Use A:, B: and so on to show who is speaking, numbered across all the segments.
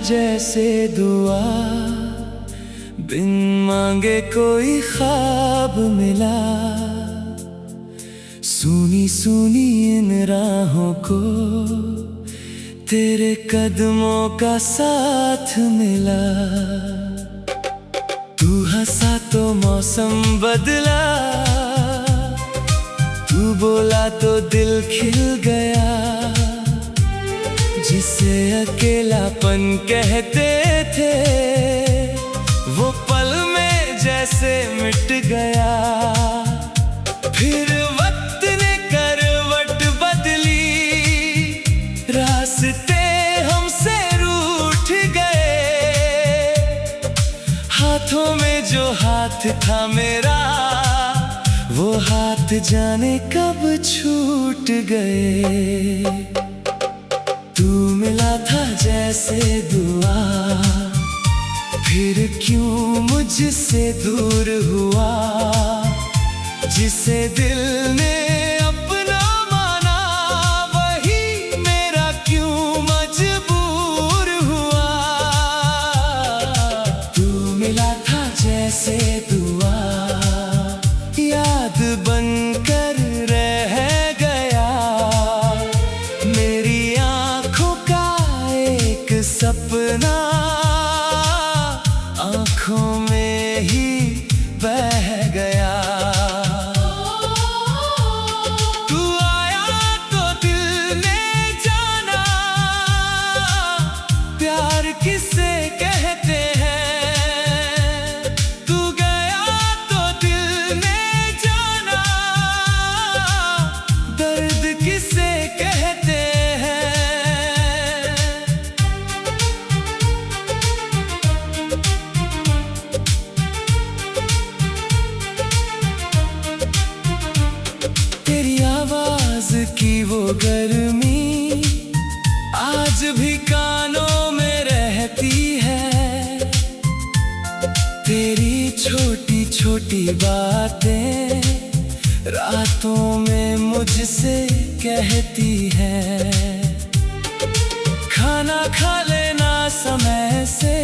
A: जैसे दुआ, बिन मांगे कोई ख्वाब मिला। सुनी सुनी इन राहों को तेरे कदमों का साथ मिला। तू हंसा तो मौसम बदला, तू बोला तो दिल खिल गया। जिसे अकेलापन कहते थे वो पल में जैसे मिट गया। फिर वक्त ने करवट बदली, रास्ते हमसे रूठ गए। हाथों में जो हाथ था मेरा, वो हाथ जाने कब छूट गए। तू मिला था जैसे दुआ, फिर क्यों मुझसे दूर हुआ। जिसे दिल ने अपना माना, वही मेरा क्यों मजबूर हुआ। तू मिला था जैसे दुआ, याद बनकर रह गया। मेरी आंखों का एक सपना, आंखों में ही बह गया। तू आया तो दिल ने जाना, प्यार किसे कहते हैं। तू गया तो दिल ने जाना, दर्द किसे कहते हैं। तेरी आवाज की वो गर्मी आज भी कानों में रहती है। तेरी छोटी छोटी बातें रातों में मुझसे कहती है। खाना खा लेना समय से,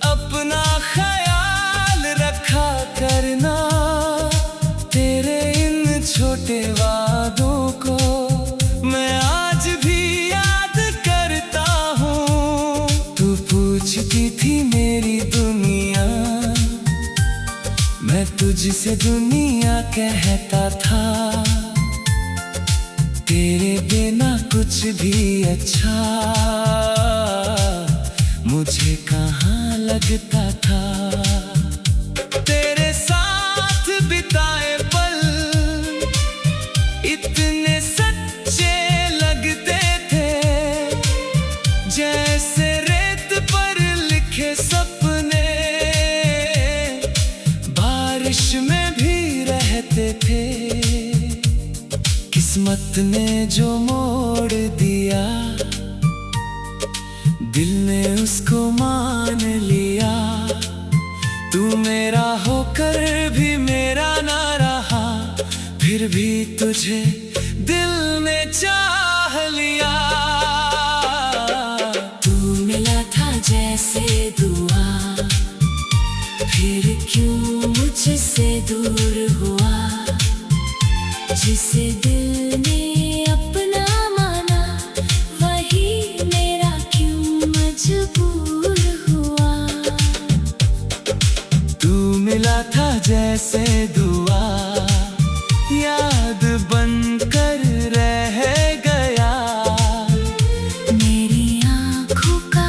A: अपना ख्याल रखा करना। तेरे इन छोटे वादों को मैं आज भी याद करता हूँ। तू पूछती थी मेरी दुनिया, मैं तुझसे दुनिया कहता था। तेरे बिना कुछ भी अच्छा मुझे कहाँ लगता था। तेरे साथ बिताए पल इतने सच्चे लगते थे, जैसे रेत पर लिखे सपने बारिश में भी रहते थे। किस्मत ने जो मोड़ दिया, दिल ने उसको मान लिया। तू मेरा होकर भी मेरा ना रहा, फिर भी तुझे दिल ने चाह लिया।
B: तू मिला था जैसे दुआ, फिर क्यों मुझसे दूर हुआ। जिसे दिल ने अपना माना, वही मेरा क्यों मजबूर हुआ।
A: तू मिला था जैसे दुआ, याद बनकर रह गया।
B: मेरी आंखों का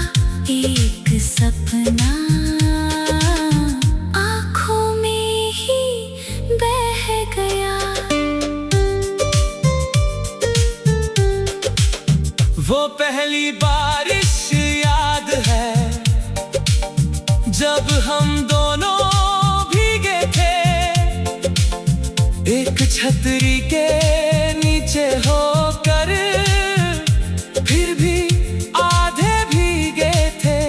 B: एक सपना, आंखों में ही बह गया।
A: वो पहली बारिश याद है, जब हम दोनों भीगे थे। एक छतरी के नीचे होकर, फिर भी आधे भीगे थे।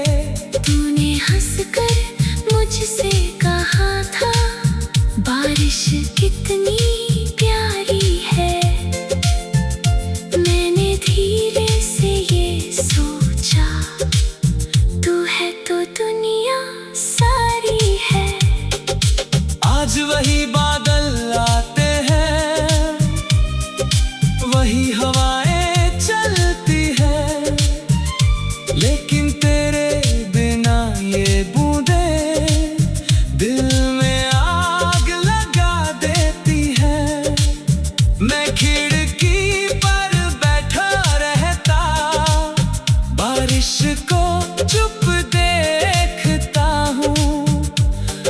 B: तूने हंसकर मुझसे कहा था, बारिश कितनी प्यारी है। मैंने धीरे से ये सोचा,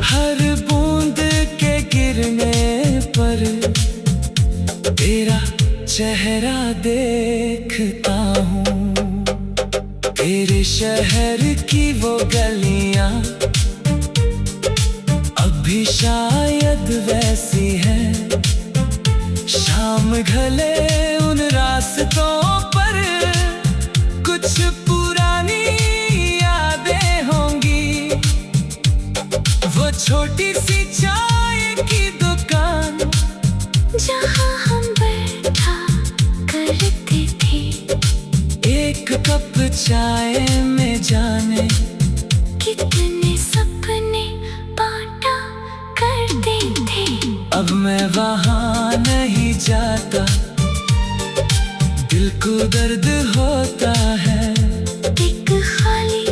A: हर बूंद के गिरने पर तेरा चेहरा देखता हूँ। तेरे शहर की वो गलियां अब भी शायद वैसी हैं। शाम ढले उन रास्तों पर कुछ पुरानी यादें होंगी। वो छोटी सी चाय की दुकान
B: जहाँ हम बैठा करते थे,
A: एक कप चाय में जाने
B: कितने सपने बांटा करते थे।
A: अब मैं वहाँ नहीं जाता, दिल को दर्द होता है।
B: एक खाली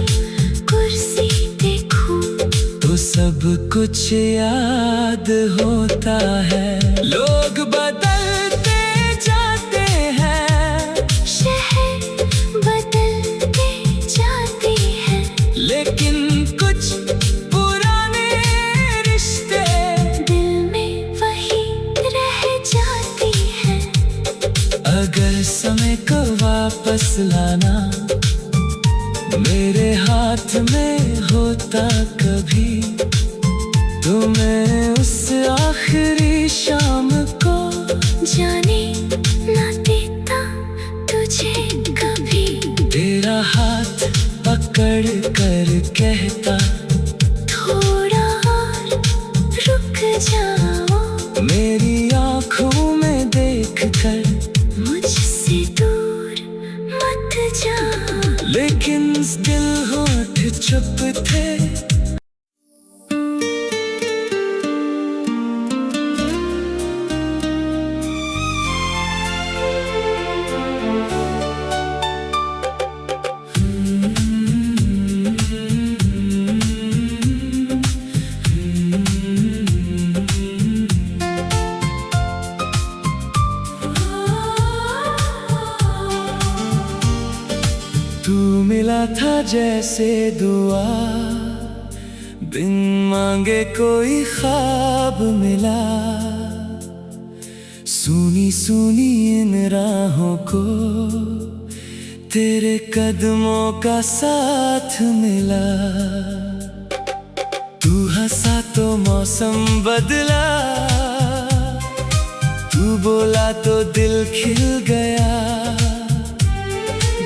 B: कुर्सी देखूं
A: तो सब कुछ याद होता है। लोग बदलते जाते हैं,
B: शहर बदलते जाते हैं,
A: लेकिन कुछ पुराने रिश्ते
B: दिल में वही रह जाती हैं।
A: अगर समय को वापस लाना मेरे हाथ में होता कभी, तो मैं उस आखिरी शाम को
B: जाने ना देता तुझे कभी।
A: तेरा हाथ पकड़ कर कहता,
B: थोड़ा और रुक जाओ,
A: मेरी आँखों में देख कर
B: मुझसे दूर मत जाओ।
A: लेकिन दिल होठ चुप थे। तू मिला था जैसे दुआ, बिन मांगे कोई ख्वाब मिला। सुनी सुनी इन राहों को तेरे कदमों का साथ मिला। तू हंसा तो मौसम बदला, तू बोला तो दिल खिल गया।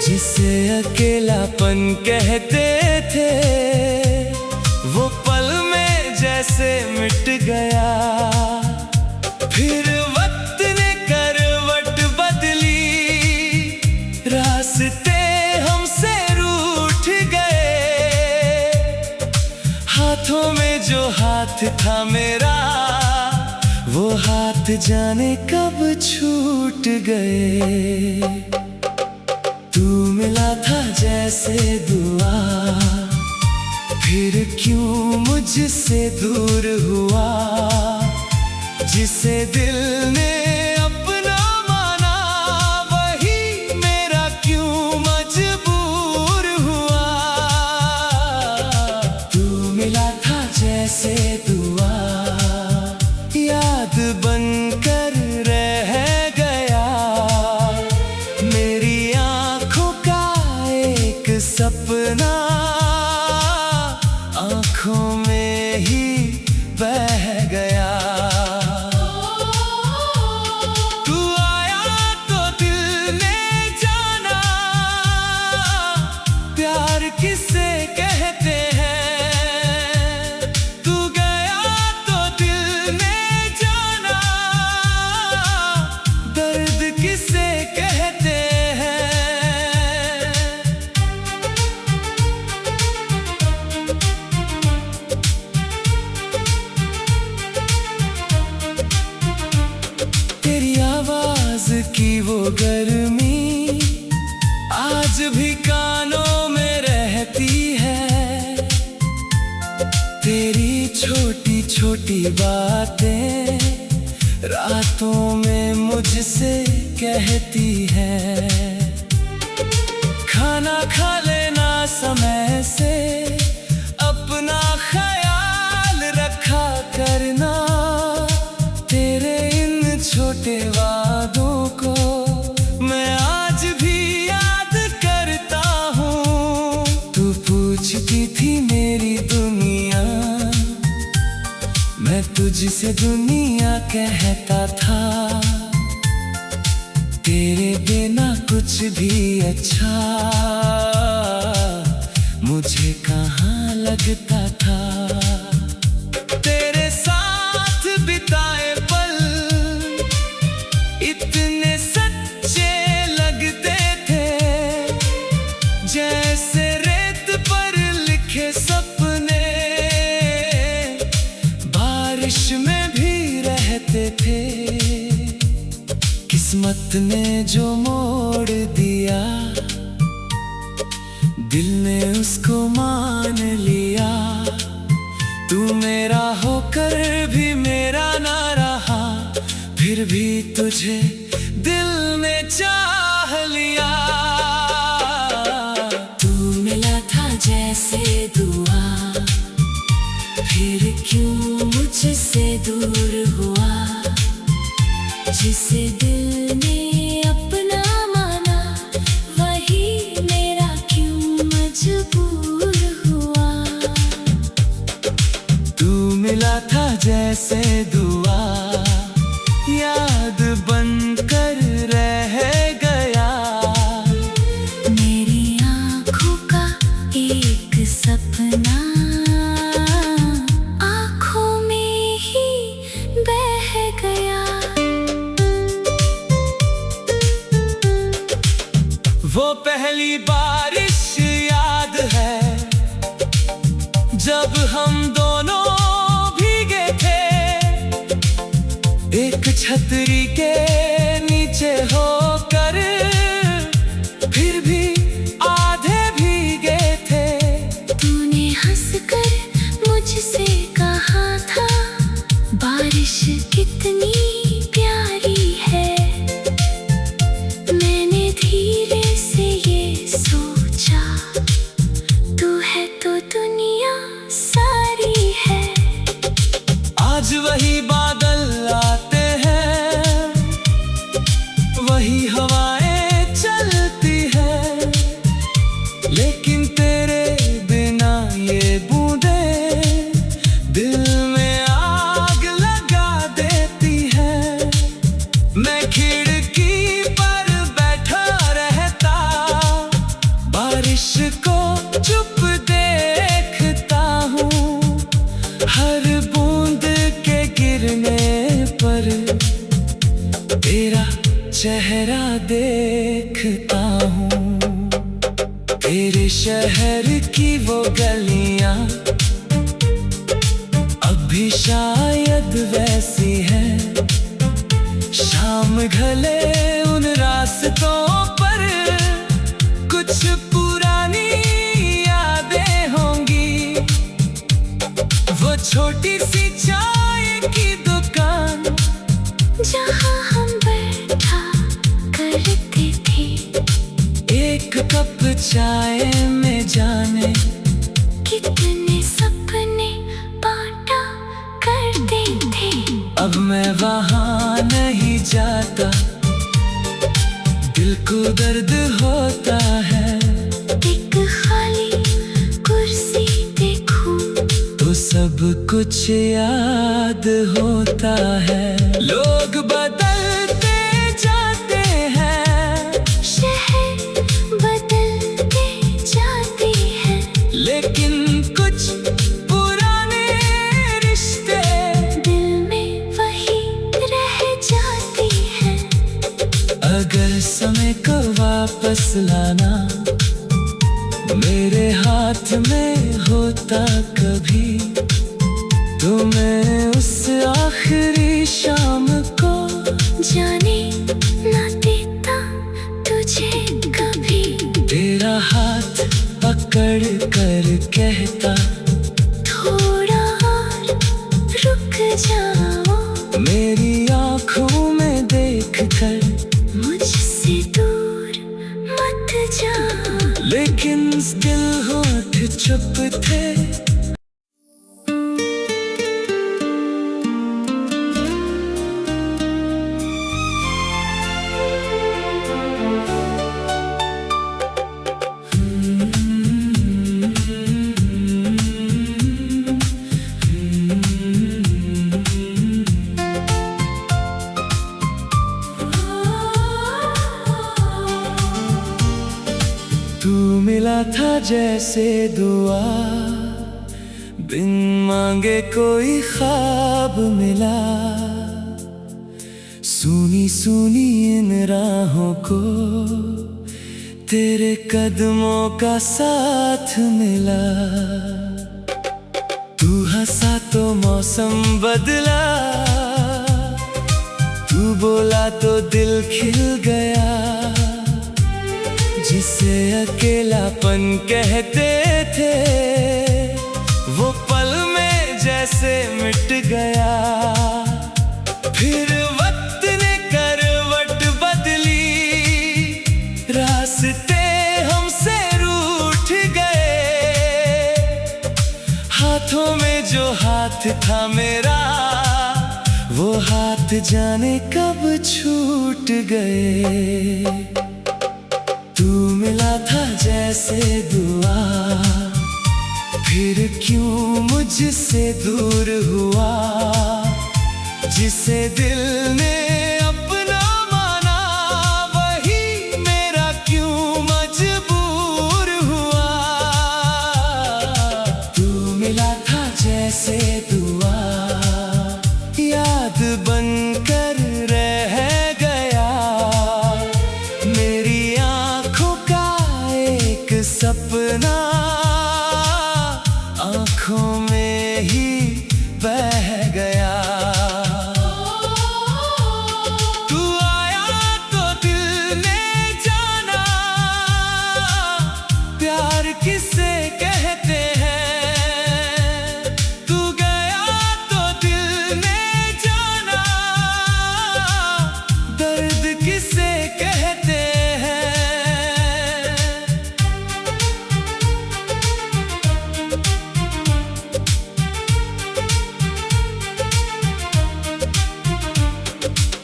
A: जिसे अकेलापन कहते थे वो पल में जैसे मिट गया। फिर वक्त ने करवट बदली, रास्ते हमसे रूठ गए। हाथों में जो हाथ था मेरा, वो हाथ जाने कब छूट गए। तू मिला था जैसे दुआ, फिर क्यों मुझसे दूर हुआ। जिसे दिल ने अपना माना, वही मेरा क्यों मजबूर हुआ। तू मिला था जैसे दुआ, याद बनकर रह गया। मेरी आँखों का एक सपना आँखों में ही बह गया। तू आया तो दिल ने जाना, प्यार किसे कहते हैं। तू गया तो दिल ने जाना, दर्द किसे कहते हैं। तेरी आवाज की वो गर्मी आज भी कानों में रहती है। तेरी छोटी छोटी बातें रातों में मुझसे कहती है। खाना खा लेना समय से, अपना ख्याल रख मैं तुझसे दुनिया कहता था, तेरे बिना कुछ भी अच्छा मुझे कहाँ लगता था। तेरे साथ बिताए पल इतने सच्चे लगते थे, जैसे रेत पर लिखे सपने बारिश में भी रहते थे। किस्मत ने जो मोड़ दिया, दिल ने उसको मान लिया। तू मेरा होकर भी मेरा ना रहा, फिर भी तुझे दिल ने चाह लिया। तू मिला था जैसे दुआ, फिर क्यों मुझसे दूर हुआ। जिसे दिल ने अपना माना, वही मेरा क्यों मजबूर हुआ। तू मिला था जैसे दुआ, याद बनकर रह गया।
B: मेरी आँखों का एक सपना आँखों में ही बह गया।
A: वो पहली बारिश याद है, जब हम दोनों भीगे थे, एक छतरी के नीचे होकर, फिर भी आधे भीगे थे।
B: तूने हंसकर मुझसे कहा था, बारिश कितनी प्यारी है। मैंने धीरे से ये सोचा, तू है तो दुनिया सारी है।
A: आज वही बादल आते हैं, वही हवाएं चलती हैं, लेकिन तेरे बिना ये बूंदें दिल में आग लगा देती हैं। मैं खिड़की पर बैठा रहता, बारिश को चुप देखता हूँ। हर बूंद के गिरने पर तेरा चेहरा देखता हूँ। तेरे शहर की वो गलियां अब भी शायद वैसी हैं। शाम ढले उन रास्तों पर कुछ पुरानी यादें होंगी। वो छोटी सी चाय की दुकान,
B: जहाँ हम बैठा करते थे,
A: एक कप चाय में जाने
B: कितने सपने बांटा करते थे।
A: अब मैं वहाँ नहीं जाता, दिल को दर्द होता है।
B: एक खाली कुर्सी देखूं
A: तो सब कुछ याद होता है। लोग बदलते जाते हैं,
B: शहर बदलते जाते हैं,
A: लेकिन कुछ पुराने रिश्ते
B: दिल में वही रह जाते हैं।
A: अगर समय को वापस लाना मेरे हाथ में होता कभी, तो मैं उस आखिरी शाम को
B: जाने ना देता तुझे कभी।
A: तेरा हाथ पकड़ कर कहता,
B: थोड़ा और रुक जाओ।
A: मेरी आँखों में देख कर
B: मुझसे दूर मत जाओ।
A: लेकिन दिल होठ चुप थे। जैसे दुआ, बिन मांगे कोई ख्वाब मिला। सुनी सुनी इन राहों को तेरे कदमों का साथ मिला। तू हंसा तो मौसम बदला, तू बोला तो दिल खिल गया। जिसे अकेलापन कहते थे वो पल में जैसे मिट गया। फिर वक्त ने करवट बदली, रास्ते हमसे रूठ गए। हाथों में जो हाथ था मेरा, वो हाथ जाने कब छूट गए। तू मिला था जैसे दुआ, फिर क्यों मुझसे दूर हुआ। जिसे दिल ने अपना माना, वही मेरा क्यों मजबूर हुआ। तू मिला था जैसे दुआ, याद बनकर रह गया। मेरी आंखों का एक सपना, आंखों में ही बह गया। तू आया तो दिल ने जाना, प्यार किसे कहते हैं। तू गया तो दिल ने जाना, दर्द किसे कहते हैं।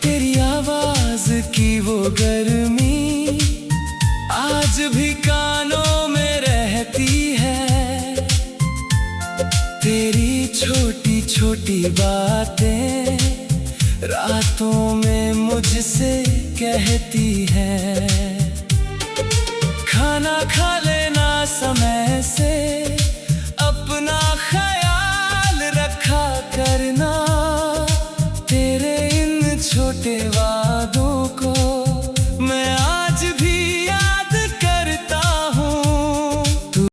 A: तेरी आवाज की वो गर्मी आज भी कानों में रहती है। तेरी छोटी छोटी बातें रातों में मुझसे कहती है। खाना खा लेना समय से, अपना ख्याल रखा करना। तेरे इन छोटे